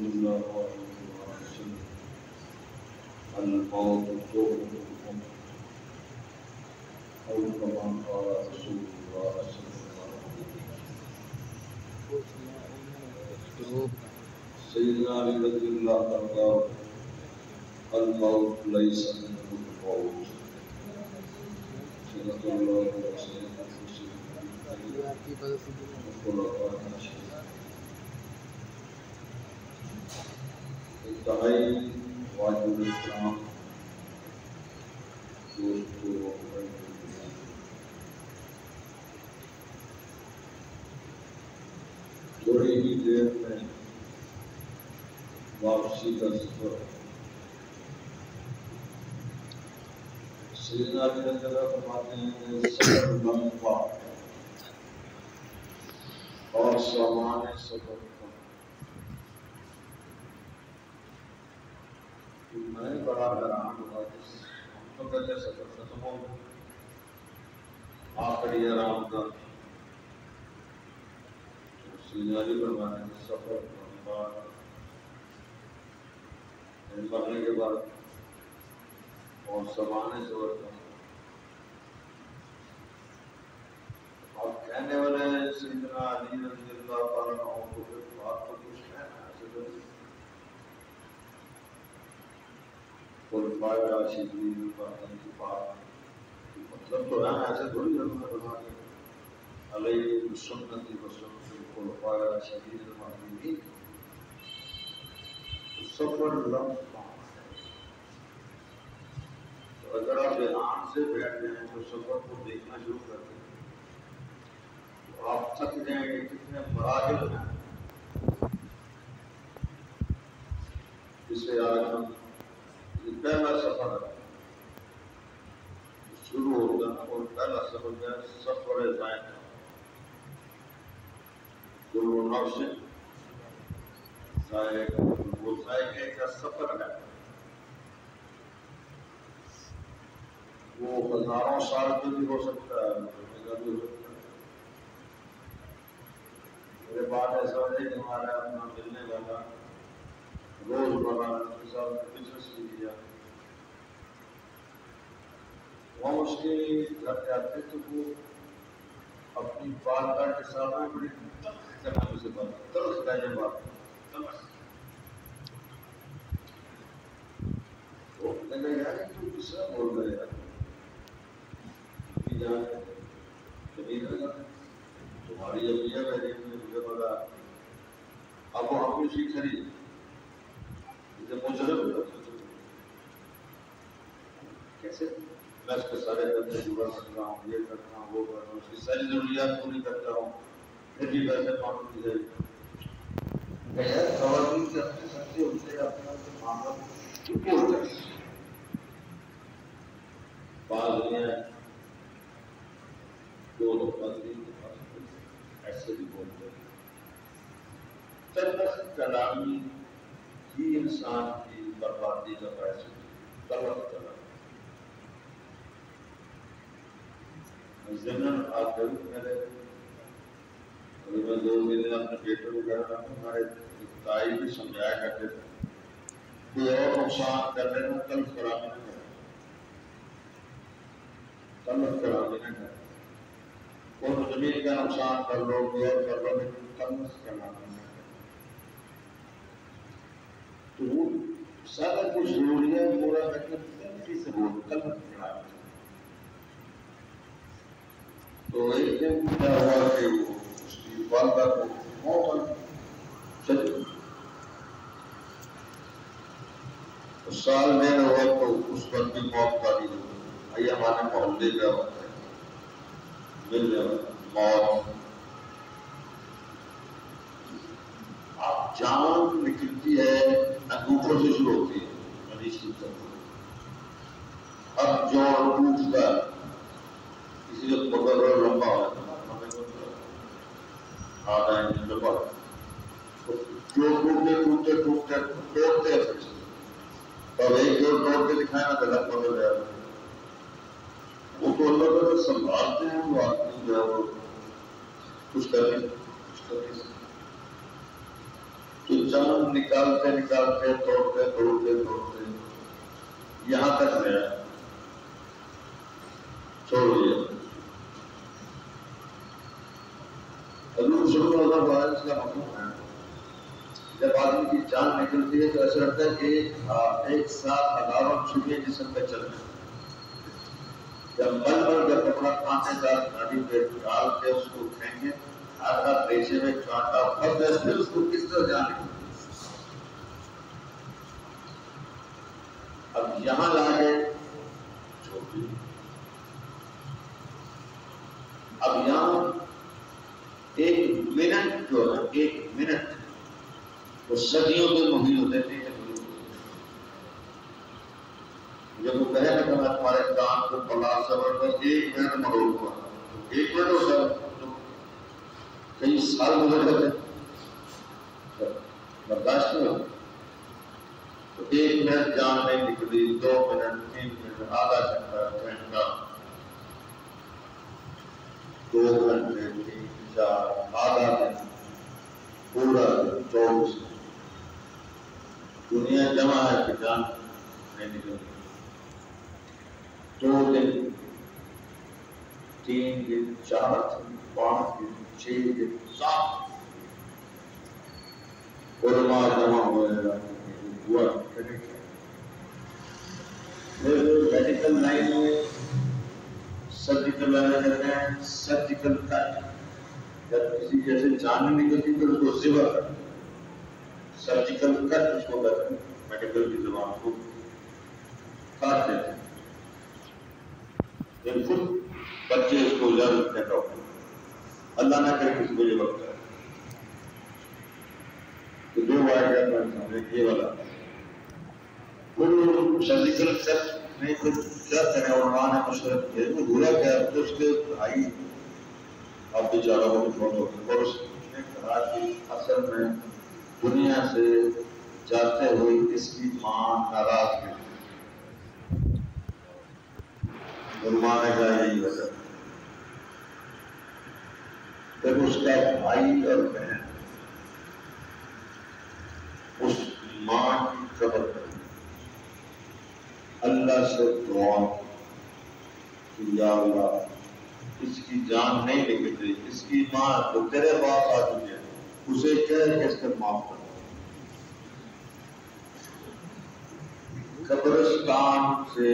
الله عليه وسلم الموت توبة أو كما قال رسول الله صلى الله عليه وسلم سيدنا علي رضي الله عنه الموت ليس منه الموت صدق الله وسلم انتہائی واجب احترام دوستوں تھوڑی ہی دیر میں واپسی کا سفر سیدنا علی رضی اللہ فرماتے ہیں کہ سفر لمبا اور سامان سفر میں بڑا حیران ہوا تو کہتے سفر ختم ہو آخری آرام کا سیدنا علی فرماتے ہیں سفر لمبا مرنے کے بعد اور سامان سفر کا آپ کہنے والے ہیں سیدنا علی رضی اللہ تعالیٰ عنہ کو پھر بات تو کچھ کہنا ایسے تو خلفائے راشدین باتوں کی بات مطلب تو ہے ایسے تھوڑی ضرورت بنا کے علیہ سنتی و سنت خلفائے راشدین المہدیین سفر لمبا تو اگر آپ دھیان سے بیٹھ جائیں تو سفر کو دیکھنا شروع کر دیں تو آپ تھک جائیں گے کتنے مراحل ہیں جسے آج ہم پہلا سفر ہے شروع ہوگا اور پہلا سفر ہے سفر ذائقہ جو نفس ذائقہ وہ ذائقے کا سفر ہے وہ ہزاروں سال کے بھی ہو سکتا ہے بھی ہو سکتا ہے میرے بات ایسا ہے کہ ہمارا اپنا ملنے والا روز مرہ کے ساتھ بزنس بھی کیا ہم اس کے گھر جاتے تو وہ اپنی والدہ کے سامنے بڑی تلخ کرنے سے بات تلخ کہنے بات تلخ تو میں نے کہا کہ تو کس طرح بول رہے ہیں تمہاری ابیا میری مجھے بتا اب وہ ہم اسی خرید مجرم کیسے میں اس کے سارے پیسے جڑا سکتا ہوں یہ کرتا ہوں وہ کرتا ہوں اس کی ساری ضروریات پوری کرتا ہوں پھر بھی پیسے معلوم کی جائے خواتین سے اپنے سچے ہوتے اپنا معاملہ کیوں ہوتا ہے بعض دنیا دو دفعہ تین دفعہ ایسے بھی بولتے ہیں تلخ کلامی ہی انسان کی بربادی کا باعث تلخ کلامی ضمن آپ ضرور میرے ابھی میں 2 مہینے اپنے بیٹے کو کہہ رہا ہوں ہمارے تائی بھی سمجھایا کرتے تھے کوئی اور نقصان کر رہے ہیں تلخ کلامی نہ کریں تلخ کلامی نہ کریں کوئی زمین کا نقصان کر لو کوئی اور کر لو لیکن تلخ کلامی نہ کریں تو وہ سارا کچھ ضروری ہے پورا کسی سے بول تلخ کلامی تو ایک دن کیا ہوا کہ وہ اس کی والدہ کو موت چلی سال میں ہوا تو اس پر بھی موت پالی ہوئی ہمارے محلے کا ہوتا ہے مل موت اب جان نکلتی ہے انگوٹھوں سے شروع ہوتی ہے مریض کی طرف اب جو ٹوٹتا ہے کسی کو پکڑ لمبا ہو آدھا انچ لمبا جو ٹوٹتے توڑتے ہیں اور ایک جو توڑ کے دکھائے نا غلط بدل جائے وہ تو اللہ تعالیٰ سنبھالتے ہیں وہ آدمی جو ہے وہ کچھ کر نہیں تو چاند نکالتے نکالتے توڑتے توڑتے توڑتے یہاں تک گیا، چھوڑ دیا۔ حضور صلی اللہ علیہ وسلم کا مفہوم ہے جب آدمی کی جان نکلتی ہے تو ایسا لگتا ہے کہ ایک ساتھ ہزاروں چڑیاں جسم پہ چل رہی ہیں۔ جب مل مل کا کپڑا کانٹے دار نالی پہ ڈال کے اس کو کھائیں گے، آدھا پیچھے میں کانٹا پھنس گیا، پھر اس کو کس طرح جان نکلتی؟ اب یہاں لا کے چھوڑ دی۔ اب یہاں ایک منٹ جو ہے، ایک منٹ وہ صدیوں کے محیط ہوتے تھے۔ جب وہ کہے نا کہ میں تمہارے کام کو پلار سبر پر ایک منٹ مروڑ ہوا، ایک منٹ ہو سر تو کئی سال گزر گئے، برداشت نہیں ہو تو ایک منٹ جان نہیں نکلی، 2 منٹ، 3 منٹ، آدھا گھنٹہ، 2 گھنٹے، 3، 4، آدھا دن، پورا 24 دنیا جمع ہے کہ جان نہیں نکلتی۔ 2 دن، 3 دن، 4 دن، 5 دن، 6 دن، 7 علماء جمع ہوئے ہوا۔ میڈیکل لائن میں سرجیکل لائن کہتے ہیں، سرجیکل کٹ، جب کسی جیسے جان نہیں نکلتی تو اس کو ذبح کرتے، سرجیکل کٹ اس کو کہتے ہیں، میڈیکل کی زبان کو کاٹ دیتے ہیں۔ بالکل بچے اس کو اجازت دیتا ہو، اللہ نہ کرے کسی کو یہ وقت ہے تو 2 بار جاتا یہ والا کوئی سرجیکل کٹ نہیں، کچھ کیا کریں، عنوان ہے مشرف ہے وہ ہوا کیا تو اس کے بھائی اب بیچارہ کو فوت ہو گئے، اور اس نے کہا کہ اصل میں دنیا سے جاتے ہوئے اس کی ماں ناراض ہوئی، اور ماں نے کہا یہی وجہ، پھر اس کا بھائی اور بہن اس ماں کی قبر پر اللہ سے دعا کہ یا اللہ اس کی جان نہیں نکلتی، اس کی ماں تو تیرے پاس آ چکی ہے، اسے کہہ کہ اس کو معاف کر۔ قبرستان سے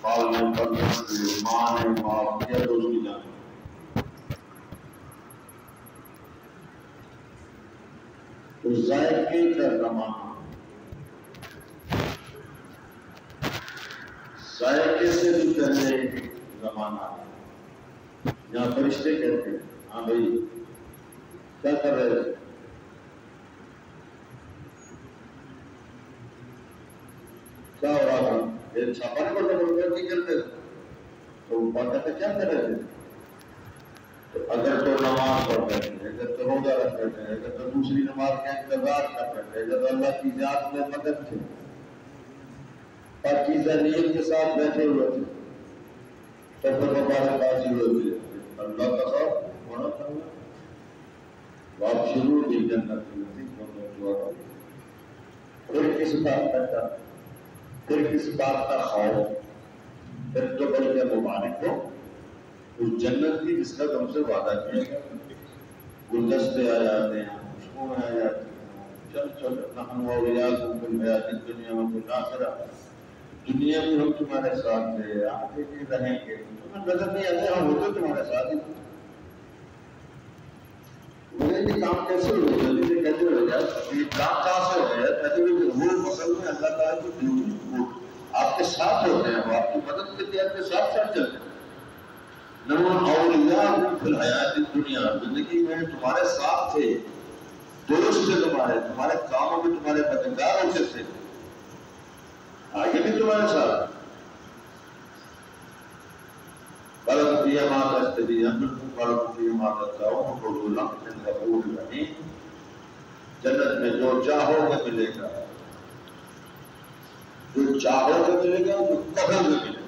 پالنے پڑنے سے ماں نے معاف کیا تو اس کی جان۔ تو ذائقے کا زمانہ، ذائقے سے بھی پہلے زمانہ ہے جہاں فرشتے کہتے ہیں ہاں بھائی کیا کر رہے تھے، کیا ہو رہا تھا، یہ چھاپانے پر نہیں کرتے تو وہ کہتے کیا کر رہے تھے، تو اگر تو نماز پڑھ رہے تھے، اگر تو روزہ رکھ رہے تھے، اگر تو دوسری نماز کا انتظار کر رہے تھے، اگر تو اللہ کی ذات میں مدد تھے، پاکیزہ نیت کے ساتھ بیٹھے ہوئے تھے، تو پھر وہ بات بازی ہوئی تھی اللہ کا خوف ہونا چاہیے، آپ شروع بھی جنت کی پھر کس بات کا ڈر، پھر کس بات کا خوف، پھر تو بلکہ مبارک ہو اس جنت کی جس کا تم سے وعدہ کیا گیا، گلدستے آ جاتے ہیں، خوشبوئیں آ جاتی ہیں، چل چل نحن واولیاکم فی الحیات الدنیا وفی الآخرہ، دنیا میں ہم تمہارے ساتھ تھے، آگے بھی رہیں گے، تمہیں نظر نہیں آتے ہم ہوتے تمہارے ساتھ ہی۔ مجھے یہ کام کیسے ہو گیا، یہ کیسے ہو گیا، یہ کام کہاں سے ہو گیا، کہتے ہوئے ضرور مسل میں اللہ تعالیٰ کی ڈیوٹی آپ کے ساتھ ہوتے ہیں، وہ آپ کی مدد کرتے ہیں، آپ کے ساتھ ساتھ چلتے ہیں۔ نحن اولیاکم فی الحیات الدنیا، زندگی میں تمہارے ساتھ تھے، دوست تھے تمہارے، تمہارے کاموں میں تمہارے مددگار ہوتے تھے، آگے بھی تمہارے ساتھ۔ بلکہ فیہا ما تشتہی انفسکم ولکم فیہا ما تدعون نزلا من غفور رحیم، جنت میں جو چاہو گے ملے گا، جو چاہو گے ملے گا، جو کہو گے ملے گا۔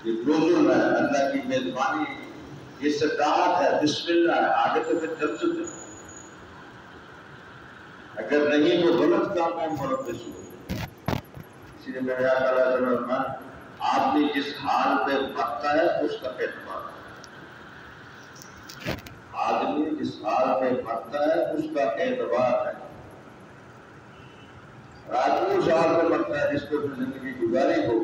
یہ نزل ہے، اللہ کی میزبانی، یہ استطاعت ہے، بسم اللہ ہے، آگے تو پھر چل چکے۔ اگر نہیں تو غلط کام میں مربس ہو. اسی لیے میرے آقا علیہ السلام نے آدمی جس حال پہ مرتا ہے اس کا اعتبار ہے. آدمی جس حال پہ مرتا ہے اس کا اعتبار ہے. آدمی اس حال پہ مرتا ہے جس کو اپنی زندگی گزاری ہو.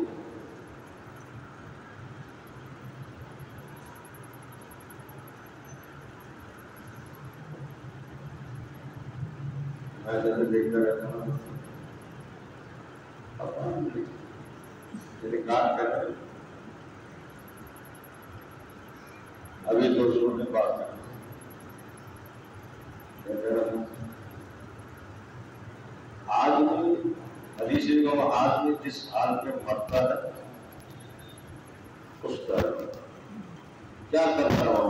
میں جیسے دیکھتا رہتا ہوں میرے کام کر رہے ابھی تو شروع میں بات کر آدمی حدیث کو آدمی جس حال میں مرتا ہے اس کا کیا کرتا ہو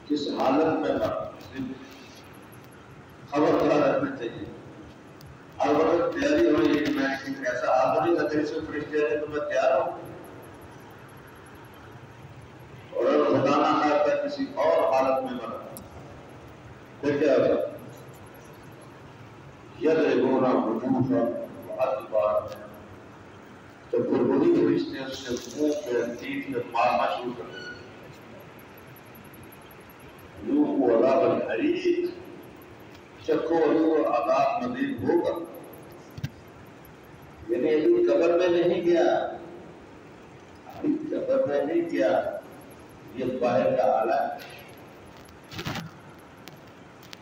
کس حالت میں مرتا خبردار رہنا چاہیے. ہر وقت تیاری ہوئی کہ میں ایسا آدمی نظر سے فرشتے ہیں تو میں تیار ہوں. اور اگر خدا نہ خواستہ کسی اور حالت میں مرا پھر کیا ہوگا؟ یضربون وجوہا وادبارا. تو پھر وہی فرشتے اس کے منہ پہ پیٹھ پہ مارنا شروع کر دیں. ذوقوا عذاب الحریق. چکھو اور عذاب نزول ہوگا. یعنی ابھی قبر میں نہیں گیا, ابھی قبر میں نہیں گیا, یہ باہر کا آلہ ہے.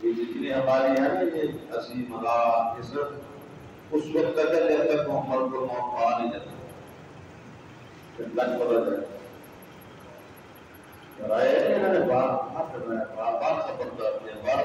یہ جتنی ہماری ہے نا یہ ہنسی مذاق یہ سب اس وقت تک ہے جب تک محمد کو موت آ نہیں جاتا. پھر لگ پڑا جائے رائے انہوں نے بات